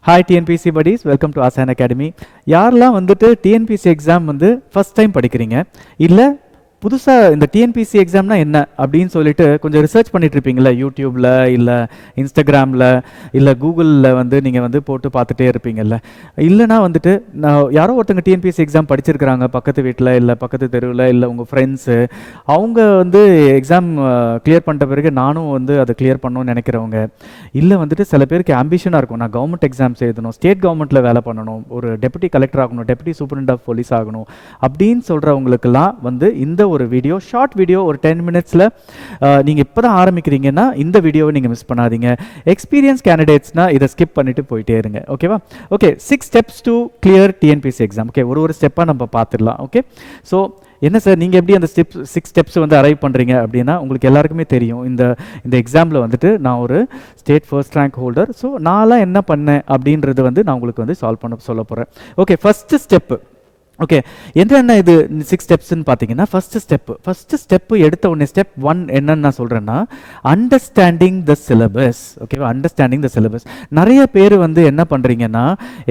Hi TNPSC buddies, welcome to Aasan academy. யாரெல்லாம் வந்துட்டு டிஎன்பிசி எக்ஸாம் வந்து ஃபர்ஸ்ட் டைம் படிக்கிறீங்க, இல்லை புதுசாக இந்த டிஎன்பிசி எக்ஸாம்னா என்ன அப்படின்னு சொல்லிட்டு கொஞ்சம் ரிசர்ச் பண்ணிட்டு இருப்பீங்களா, யூடியூப்பில் இல்லை இன்ஸ்டாகிராமில் இல்லை கூகுளில் வந்து நீங்கள் வந்து போட்டு பார்த்துட்டே இருப்பீங்கல்ல. இல்லைனா வந்துட்டு நான் யாரோ ஒருத்தங்க டிஎன்பிசி எக்ஸாம் படிச்சிருக்கிறாங்க பக்கத்து வீட்டில் இல்லை பக்கத்து தெருவில் இல்லை உங்கள் ஃப்ரெண்ட்ஸு, அவங்க வந்து எக்ஸாம் கிளியர் பண்ணிட்ட பிறகு நானும் வந்து அதை கிளியர் பண்ணணும்னு நினைக்கிறவங்க, இல்லை வந்துட்டு சில பேருக்கு ஆம்பிஷனாக இருக்கும், நான் கவர்மெண்ட் எக்ஸாம்ஸ் எழுதணும், ஸ்டேட் கவர்மெண்ட்டில் வேலை பண்ணணும், ஒரு டெப்யூட்டி கலெக்டர் ஆகணும், டெப்யூட்டி சூப்பரண்ட் ஆஃப் போலீஸ் ஆகணும் அப்படின்னு சொல்கிறவங்களுக்கெல்லாம் வந்து இந்த ஒரு வீடியோ, ஷார்ட் வீடியோ, ஒரு 10 மினிட்ஸில் நீங்கள் இப்போ தான் ஆரம்பிக்கிறீங்கன்னா இந்த வீடியோவை நீங்கள் மிஸ் பண்ணாதீங்க. எக்ஸ்பீரியன்ஸ் கேண்டிடேட்ஸ்னால் இதை ஸ்கிப் பண்ணிவிட்டு போயிட்டே இருங்க. ஓகேவா? Okay, 6 steps to clear TNPSC exam. Okay, ஒரு ஸ்டெப்பாக நம்ம பார்த்துடலாம். ஓகே, ஸோ என்ன சார் நீங்கள் எப்படி அந்த 6 ஸ்டெப்ஸ் வந்து அரைவ் பண்ணுறீங்க அப்படின்னா, உங்களுக்கு எல்லாருக்குமே தெரியும் இந்த எக்ஸாமில் வந்துட்டு நான் ஒரு state first rank holder. So நான்லாம் என்ன பண்ணேன் அப்படின்றது வந்து நான் உங்களுக்கு வந்து சால்வ் பண்ண சொல்ல போகிறேன். Okay, first step. ஓகே, என்னென்ன இது 6 ஸ்டெப்ஸ்ன்னு பார்த்தீங்கன்னா, ஃபஸ்ட்டு ஸ்டெப்பு எடுத்த உடனே ஸ்டெப் 1 என்னன்னு நான் சொல்கிறேன்னா, அண்டர்ஸ்டாண்டிங் த சிலபஸ். ஓகேவா? Understanding the syllabus. நிறைய பேர் வந்து என்ன பண்ணுறீங்கன்னா,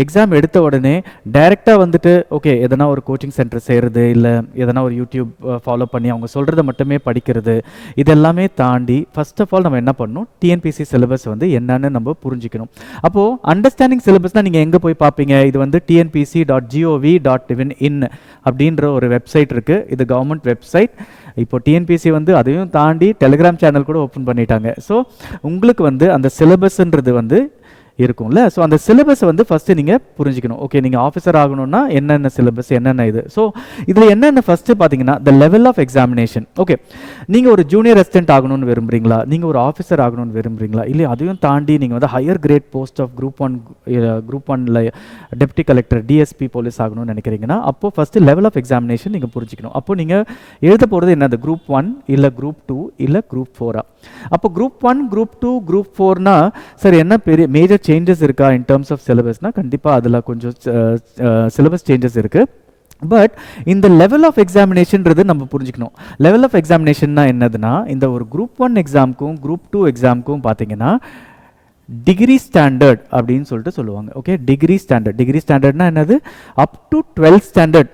எக்ஸாம் எடுத்த உடனே டைரெக்டாக வந்துட்டு ஓகே எதனா ஒரு கோச்சிங் சென்டர் செய்கிறது, இல்லை எதனா ஒரு யூடியூப் ஃபாலோ பண்ணி அவங்க சொல்கிறத மட்டுமே படிக்கிறது, இதெல்லாமே தாண்டி ஃபர்ஸ்ட் ஆஃப் ஆல் நம்ம என்ன பண்ணணும், டிஎன்பிசி சிலபஸ் வந்து என்னன்னு நம்ம புரிஞ்சுக்கணும். அப்போது அண்டர்ஸ்டாண்டிங் சிலபஸ்னால் நீங்கள் எங்கே போய் பார்ப்பீங்க? இது வந்து tnpc.gov.in அப்படின்ற ஒரு வெப்சைட் இருக்குது. இது கவர்மெண்ட் வெப்சைட். இப்போ டிஎன்பிசி வந்து அதையும் தாண்டி டெலிகிராம் சேனல் கூட ஓப்பன் பண்ணிட்டாங்க. ஸோ உங்களுக்கு வந்து அந்த சிலபஸ்ன்றது வந்து இருக்கும்ல. ஸோ அந்த சிலபஸை வந்து ஃபஸ்ட்டு நீங்கள் புரிஞ்சிக்கணும். ஓகே, நீங்கள் ஆஃபீஸர் ஆகணும்னா என்னென்ன சிலபஸ், என்னென்ன இது. ஸோ இதில் என்னென்ன ஃபஸ்ட்டு பார்த்தீங்கன்னா, the level of examination. Okay, நீங்கள் ஒரு ஜூனியர் அசிஸ்டன்ட் ஆகணும்னு விரும்புகிறீங்களா, நீங்கள் ஒரு ஆஃபீஸர் ஆகணும்னு விரும்புகிறீங்களா, இல்லை அதையும் தாண்டி நீங்கள் வந்து higher grade post of group ஒன்ல டெப்டி கலெக்டர், டிஎஸ்பி போலீஸ் ஆகணும்னு நினைக்கிறீங்கன்னா, அப்போது ஃபஸ்ட்டு லெவல் ஆஃப் எக்ஸாமினேஷன் நீங்கள் புரிஞ்சிக்கணும். அப்போது நீங்கள் எழுத போகிறது என்னது, குரூப் 1 இல்லை குரூப் 2 இல்லை குரூப் 4. அப்போ குரூப் 1, குரூப் 2, குரூப் 4னா சார் என்ன பெரிய மேஜர் சேஞ்சஸ் இருக்கா இன் டர்ம்ஸ் ஆஃப் சிலபஸ்னால் கண்டிப்பாக அதில் கொஞ்சம் சிலபஸ் சேஞ்சஸ் இருக்குது. பட் இந்த லெவல் ஆஃப் எக்ஸாமினேஷன்றது நம்ம புரிஞ்சுக்கணும். லெவல் ஆஃப் எக்ஸாமினேஷன்னா என்னதுன்னா, இந்த ஒரு குரூப் 1 எக்ஸாமுக்கும் குரூப் 2 எக்ஸாமுக்கும் பார்த்தீங்கன்னா டிகிரி ஸ்டாண்டர்ட் அப்படின்னு சொல்லிட்டு சொல்லுவாங்க. ஓகே, டிகிரி ஸ்டாண்டர்ட்னா என்னது, up to 12th standard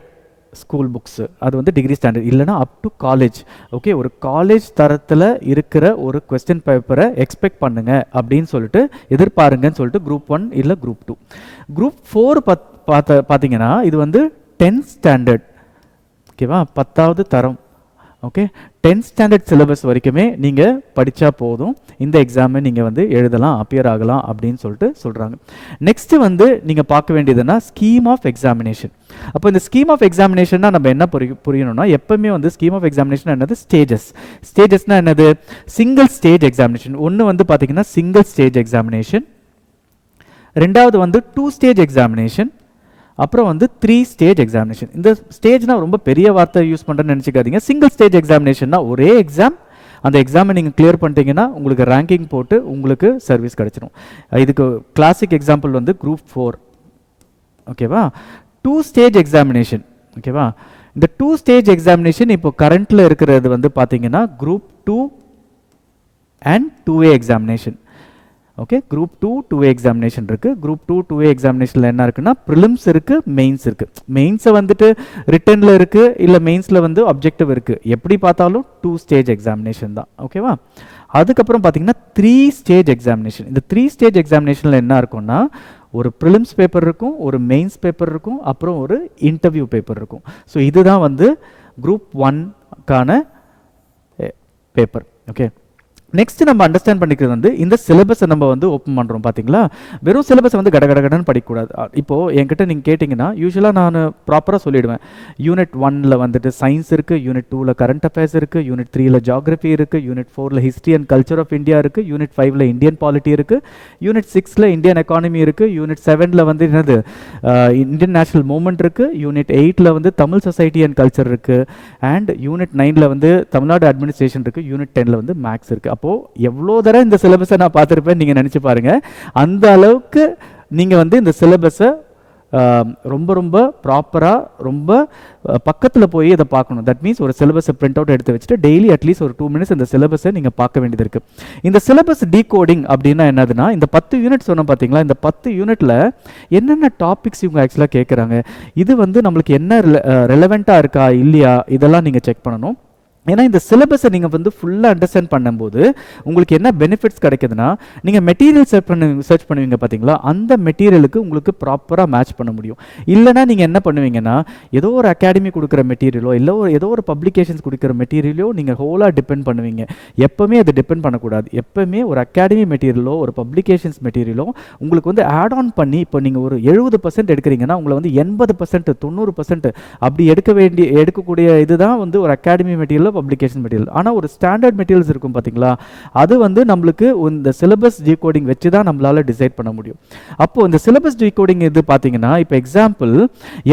school books, அது வந்து டிகிரி ஸ்டாண்டர்ட். இல்லைனா அப் டு காலேஜ். ஓகே, ஒரு காலேஜ் தரத்தில் இருக்கிற ஒரு கொஸ்டின் பேப்பரை எக்ஸ்பெக்ட் பண்ணுங்க அப்படின்னு சொல்லிட்டு எதிர்பாருங்கன்னு சொல்லிட்டு குரூப் 1 இல்லை குரூப் 2. குரூப் 4 பார்த்தீங்கன்னா இது வந்து 10th ஸ்டாண்டர்ட். ஓகேவா? 10வது தரம். ஓகே, 10th ஸ்டாண்டர்ட் சிலபஸ் வரைக்குமே நீங்கள் படித்தா போதும், இந்த எக்ஸாமை நீங்கள் வந்து எழுதலாம், அப்பியர் ஆகலாம் அப்படின்னு சொல்லிட்டு சொல்கிறாங்க. நெக்ஸ்ட்டு வந்து நீங்கள் பார்க்க வேண்டியதுன்னா ஸ்கீம் ஆஃப் எக்ஸாமினேஷன். அப்போ இந்த ஸ்கீம் ஆஃப் எக்ஸாமினேஷன்னா நம்ம என்ன புரியணும்னா, எப்பவுமே வந்து ஸ்கீம் ஆஃப் எக்ஸாமினேஷன் என்னது, ஸ்டேஜஸ்னால் என்னது, சிங்கிள் ஸ்டேஜ் எக்ஸாமினேஷன். ஒன்று வந்து பார்த்தீங்கன்னா சிங்கிள் ஸ்டேஜ் எக்ஸாமினேஷன், ரெண்டாவது வந்து 2 ஸ்டேஜ் எக்ஸாமினேஷன், அப்புறம் வந்து 3 ஸ்டேஜ் எக்ஸாமினேஷன். இந்த ஸ்டேஜ்னால் ரொம்ப பெரிய வார்த்தை யூஸ் பண்ணுறேன்னு நினச்சிக்காதீங்க. சிங்கிள் ஸ்டேஜ் எக்ஸாமினேஷன்னா ஒரே எக்ஸாம், அந்த எக்ஸாமை நீங்கள் கிளியர் பண்ணிட்டீங்கன்னா உங்களுக்கு ரேங்கிங் போட்டு உங்களுக்கு சர்வீஸ் கிடச்சிடும். இதுக்கு கிளாசிக் எக்ஸாம்பிள் வந்து குரூப் 4. ஓகேவா? 2 ஸ்டேஜ் எக்ஸாமினேஷன். ஓகேவா? இந்த 2 ஸ்டேஜ் எக்ஸாமினேஷன் இப்போ கரண்ட்டில் இருக்கிறது வந்து பார்த்தீங்கன்னா group 2 and 2A examination. Okay, group 2 2A examination இருக்குது. குரூப் 2 2A எக்ஸாமினேஷனில் என்ன இருக்குன்னா, ப்ரிலிம்ஸ் இருக்குது, மெயின்ஸ் இருக்குது. மெயின்ஸை வந்துட்டு ரிட்டனில் இருக்குது, இல்லை மெயின்ஸில் வந்து அப்ஜெக்டிவ் இருக்குது. எப்படி பார்த்தாலும் 2 ஸ்டேஜ் எக்ஸாமினேஷன் தான். ஓகேவா? அதுக்கப்புறம் பார்த்தீங்கன்னா 3 ஸ்டேஜ் எக்ஸாமினேஷன். இந்த 3 ஸ்டேஜ் எக்ஸாமினேஷனில் என்ன இருக்கும்னா, ஒரு ப்ரிலிம்ஸ் பேப்பர் இருக்கும், ஒரு மெயின்ஸ் பேப்பர் இருக்கும், அப்புறம் ஒரு இன்டர்வியூ பேப்பர் இருக்கும். ஸோ இதுதான் வந்து குரூப் 1க்கான பேப்பர். ஓகே, நெக்ஸ்ட் நம்ம அண்டர்ஸ்டாண்ட் பண்ணிக்கிறது வந்து இந்த சிலபஸை நம்ம வந்து ஓப்பன் பண்ணுறோம். பார்த்தீங்களா, வெறும் சிலபஸை வந்து கடகடன்னு படிக்கக்கூடாது. இப்போது என்கிட்ட நீங்கள் கேட்டிங்கன்னா யூஸ்வலாக நான் ப்ராப்பராக சொல்லிவிடுவேன். யூனிட் 1ல் வந்துட்டு சயின்ஸ் இருக்குது, யூனிட் 2ல் கரண்ட் அஃபேர்ஸ் இருக்குது, யூனிட் 3ல் ஜியாகிரஃபி இருக்குது, யூனிட் 4ல் history and culture of India இருக்குது, யூனிட் 5ல் இந்தியன் பாலிட்டி இருக்குது, யூனிட் 6ல் இந்தியன் எக்கானமி இருக்குது, யூனிட் 7ல் வந்து என்னது இந்தியன் நேஷனல் மூவ்மெண்ட் இருக்குது, யூனிட் 8ல் வந்து தமிழ் சொசைட்டி அண்ட் கல்ச்சர் இருக்குது, அண்ட் யூனிட் 9ல் வந்து தமிழ்நாடு அட்மினிஸ்ட்ரேஷன் இருக்குது, யூனிட் 10ல் வந்து மேக்ஸ் இருக்குது. அப்போது எவ்வளோ தடவை இந்த சிலபஸை நான் பார்த்துருப்பேன் நீங்கள் நினச்சி பாருங்கள். அந்த அளவுக்கு நீங்கள் வந்து இந்த சிலபஸை ரொம்ப ரொம்ப ப்ராப்பராக ரொம்ப பக்கத்தில் போய் இதை பார்க்கணும். தட் மீன்ஸ் ஒரு சிலபஸை பிரிண்ட் அவுட் எடுத்து வச்சுட்டு டெய்லி அட்லீஸ்ட் ஒரு 2 minutes இந்த சிலபஸை நீங்கள் பார்க்க வேண்டியது இருக்குது. இந்த சிலபஸ் டீகோடிங் அப்படின்னா என்னதுன்னா, இந்த 10 யூனிட் சொன்ன பார்த்தீங்களா, இந்த 10 யூனிட்டில் என்னென்ன டாபிக்ஸ் இவங்க ஆக்சுவலாக கேட்குறாங்க, இது வந்து நம்மளுக்கு என்ன ரெலவெண்ட்டாக இருக்கா இல்லையா, இதெல்லாம் நீங்கள் செக் பண்ணணும். ஏன்னா இந்த சிலபஸை நீங்கள் வந்து ஃபுல்லாக அண்டர்ஸ்டாண்ட் பண்ணும்போது உங்களுக்கு என்ன பெனிஃபிட்ஸ் கிடைக்குதுன்னா, நீங்கள் மெட்டீரியல் சர்ச் பண்ணுவீங்க பார்த்தீங்களா, அந்த மெட்டீரியலுக்கு உங்களுக்கு ப்ராப்பராக மேட்ச் பண்ண முடியும். இல்லைனா நீங்கள் என்ன பண்ணுவீங்கன்னா, ஏதோ ஒரு அகாடமி கொடுக்குற மெட்டீரியலோ இல்லை ஏதோ ஒரு பப்ளிகேஷன்ஸ் கொடுக்குற மெட்டீரியலோ நீங்கள் ஹோலாக டிபெண்ட் பண்ணுவீங்க. எப்போவுமே அது டிபெண்ட் பண்ணக்கூடாது. எப்போவுமே ஒரு அகாடமி மெட்டீரியலோ ஒரு பப்ளிகேஷன்ஸ் மெட்டீரியலோ உங்களுக்கு வந்து ஆட் ஆன் பண்ணி, இப்போ நீங்கள் ஒரு 70% எடுக்கிறீங்கன்னா உங்களை வந்து 80% 90% அப்படி எடுக்கக்கூடிய இதுதான் வந்து ஒரு அகாடமி மெட்டீரியல், பப்ளிகேஷன் மெட்டீரியல். ஆனால் ஒரு ஸ்டாண்டர்ட் மெட்டீரியல்ஸ் இருக்கும் பார்த்தீங்களா, அது வந்து நம்மளுக்கு இந்த சிலபஸ் டீகோடிங் வச்சு தான் நம்மளால டிசைட் பண்ண முடியும். அப்போது இந்த சிலபஸ் டீகோடிங் இது பார்த்தீங்கன்னா, இப்போ எக்ஸாம்பிள்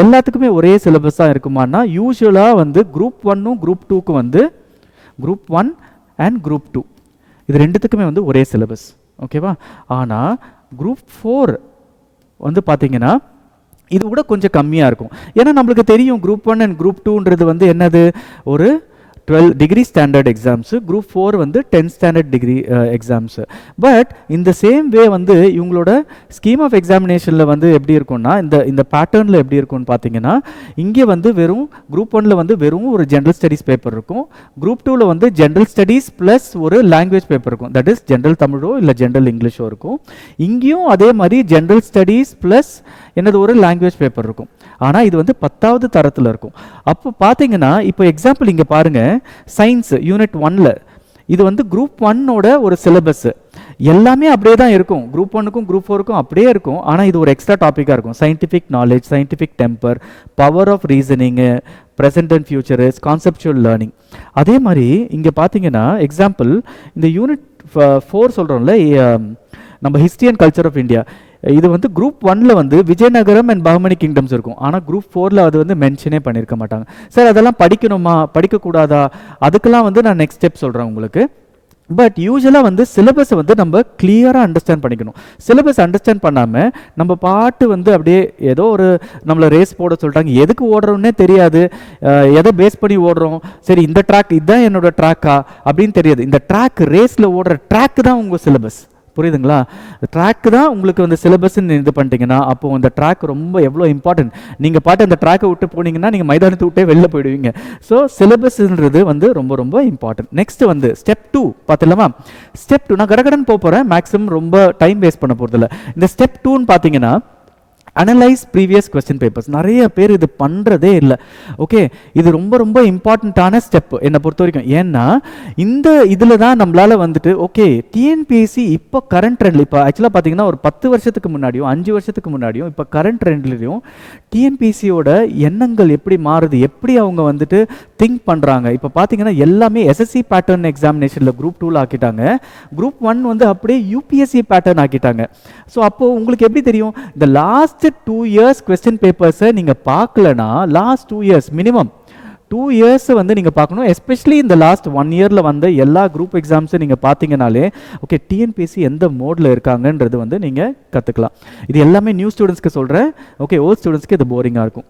எல்லாத்துக்குமே ஒரே சிலபஸ் தான் இருக்குமானா, யூஸ்வலாக வந்து குரூப் 1ம் குரூப் 2க்கு வந்து குரூப் 1 அண்ட் குரூப் 2 இது ரெண்டுத்துக்குமே வந்து ஒரே சிலபஸ். ஓகேவா? ஆனால் குரூப் 4 வந்து பார்த்தீங்கன்னா இது கூட கொஞ்சம் கம்மியாக இருக்கும். ஏன்னா நம்மளுக்கு தெரியும் குரூப் 1 அண்ட் குரூப் 2ன்றது வந்து என்னது, ஒரு 12 டிகிரி ஸ்டாண்டர்ட் எக்ஸாம்ஸு, குரூப் 4 வந்து 10 ஸ்டாண்டர்ட் டிகிரி எக்ஸாம்ஸு. பட் இந்த சேம் வே வந்து இவங்களோட ஸ்கீம் ஆஃப் எக்ஸாமினேஷனில் வந்து எப்படி இருக்கும்னா, இந்த பேட்டர்னில் எப்படி இருக்கும்னு பார்த்தீங்கன்னா, இங்கே வந்து வெறும் குரூப் 1ல் வந்து வெறும் ஒரு ஜென்ரல் ஸ்டடீஸ் பேப்பர் இருக்கும், குரூப் 2ல் வந்து ஜென்ரல் ஸ்டடீஸ் ப்ளஸ் ஒரு லாங்குவேஜ் பேப்பர் இருக்கும், தட் இஸ் ஜென்ரல் தமிழோ இல்லை ஜென்ரல் இங்கிலீஷோ இருக்கும். இங்கேயும் அதே மாதிரி ஜென்ரல் ஸ்டடீஸ் ப்ளஸ் என்னது ஒரு லாங்குவேஜ் பேப்பர் இருக்கும். ஆனால் இது வந்து 10வது தரத்தில் இருக்கும். அப்போ பார்த்தீங்கன்னா, இப்போ எக்ஸாம்பிள் இங்கே பாருங்கள், சயின்ஸ் யூனிட் 1ல் இது வந்து குரூப் 1ஓட ஒரு சிலபஸ் எல்லாமே அப்படியே தான் இருக்கும். குரூப் 1க்கும் குரூப் 4க்கும் அப்படியே இருக்கும். ஆனால் இது ஒரு எக்ஸ்ட்ரா டாப்பிக்காக இருக்கும். Scientific knowledge, scientific temper, power of reasoning, present and futures, conceptual learning. அதே மாதிரி இங்கே பார்த்தீங்கன்னா எக்ஸாம்பிள் இந்த யூனிட் 4 சொல்கிறோம்ல, நம்ம history and culture of India, இது வந்து குரூப் 1ல் வந்து விஜயநகரம் அண்ட் பஹமனி கிங்டம்ஸ் இருக்கும். ஆனால் குரூப் 4ல் அது வந்து மென்ஷனே பண்ணியிருக்க மாட்டாங்க. சார் அதெல்லாம் படிக்கணுமா படிக்கக்கூடாதா, அதுக்கெல்லாம் வந்து நான் நெக்ஸ்ட் ஸ்டெப் சொல்கிறேன் உங்களுக்கு. பட் யூஸ்வலாக வந்து சிலபஸை வந்து நம்ம கிளியராக அண்டர்ஸ்டாண்ட் பண்ணிக்கணும். சிலபஸ் அண்டர்ஸ்டாண்ட் பண்ணாமல் நம்ம பாட்டு வந்து அப்படியே ஏதோ ஒரு நம்மளை ரேஸ் போட சொல்லிட்டாங்க, எதுக்கு ஓடுறோன்னே தெரியாது, எதை பேஸ் பண்ணி ஓடுறோம், சரி இந்த ட்ராக் இதுதான் என்னோட ட்ராக்கா அப்படின்னு தெரியாது. இந்த ட்ராக் ரேஸில் ஓடுற ட்ராக் தான் உங்கள் சிலபஸ். புரியுதுங்களா? ட்ராக்கு தான் உங்களுக்கு வந்து சிலபஸ்ன்னு இது பண்ணிட்டீங்கன்னா அப்போது அந்த ட்ராக் ரொம்ப எவ்வளோ இம்பார்ட்டன்ட். நீங்கள் பாட்டு அந்த ட்ராக்கை விட்டு போனீங்கன்னா நீங்கள் மைதானத்தை விட்டே வெளில போயிடுவீங்க. ஸோ சிலபஸ்ன்றது வந்து ரொம்ப ரொம்ப இம்பார்ட்டன்ட். நெக்ஸ்ட் வந்து ஸ்டெப் 2 பார்த்துலாமா? ஸ்டெப் 2 நான் கடகடன் போகிறேன், மேக்ஸிமம் ரொம்ப டைம் வேஸ்ட் பண்ண போகிறதில்ல. இந்த ஸ்டெப் 2ன்னு பார்த்தீங்கன்னா அனலைஸ் ப்ரீவியஸ் கொஸ்டின் பேப்பர்ஸ். நிறைய பேர் இது பண்ணுறதே இல்லை. ஓகே, இது ரொம்ப ரொம்ப இம்பார்ட்டண்ட்டான ஸ்டெப் என்னை பொறுத்த வரைக்கும். ஏன்னா இந்த இதில் தான் நம்மளால் வந்துட்டு ஓகே டிஎன்பிஎஸ்சி இப்போ கரண்ட் ட்ரெண்டில், இப்போ ஆக்சுவலாக பார்த்தீங்கன்னா ஒரு 10 வருஷத்துக்கு முன்னாடியும் 5 வருஷத்துக்கு முன்னாடியும் இப்போ கரண்ட் ட்ரெண்ட்லேயும் டிஎன்பிஎஸ்சியோட எண்ணங்கள் எப்படி மாறுது, எப்படி அவங்க வந்துட்டு திங்க் பண்ணுறாங்க. இப்போ பார்த்தீங்கன்னா எல்லாமே எஸ்எஸ்சி பேட்டர்ன் எக்ஸாமினேஷனில் குரூப் 2ல் ஆக்கிட்டாங்க, குரூப் 1 வந்து அப்படியே யூபிஎஸ்சி பேட்டர்ன் ஆக்கிட்டாங்க. ஸோ அப்போது உங்களுக்கு எப்படி தெரியும், இந்த லாஸ்ட் 2 years கொஸ்டின் பேப்பர்ஸை நீங்கள் பார்க்கலனா, லாஸ்ட் 2 years மினிமம் 2 years வந்து நீங்கள் பார்க்கணும். எஸ்பெஷலி இந்த லாஸ்ட் 1 yearல வந்த எல்லா குரூப் எக்ஸாம்ஸை நீங்கள் பார்த்தீங்கனாலே ஓகே டிஎன்பிஎஸ்சி எந்த மோடில் இருக்காங்கன்றது வந்து நீங்கள் கற்றுக்கலாம். இது எல்லாமே நியூ ஸ்டூடெண்ட்ஸ்க்கு சொல்கிறேன். ஓகே, ஓல்ட் ஸ்டூடெண்ட்ஸ்க்கு இது போரிங்காக இருக்கும்.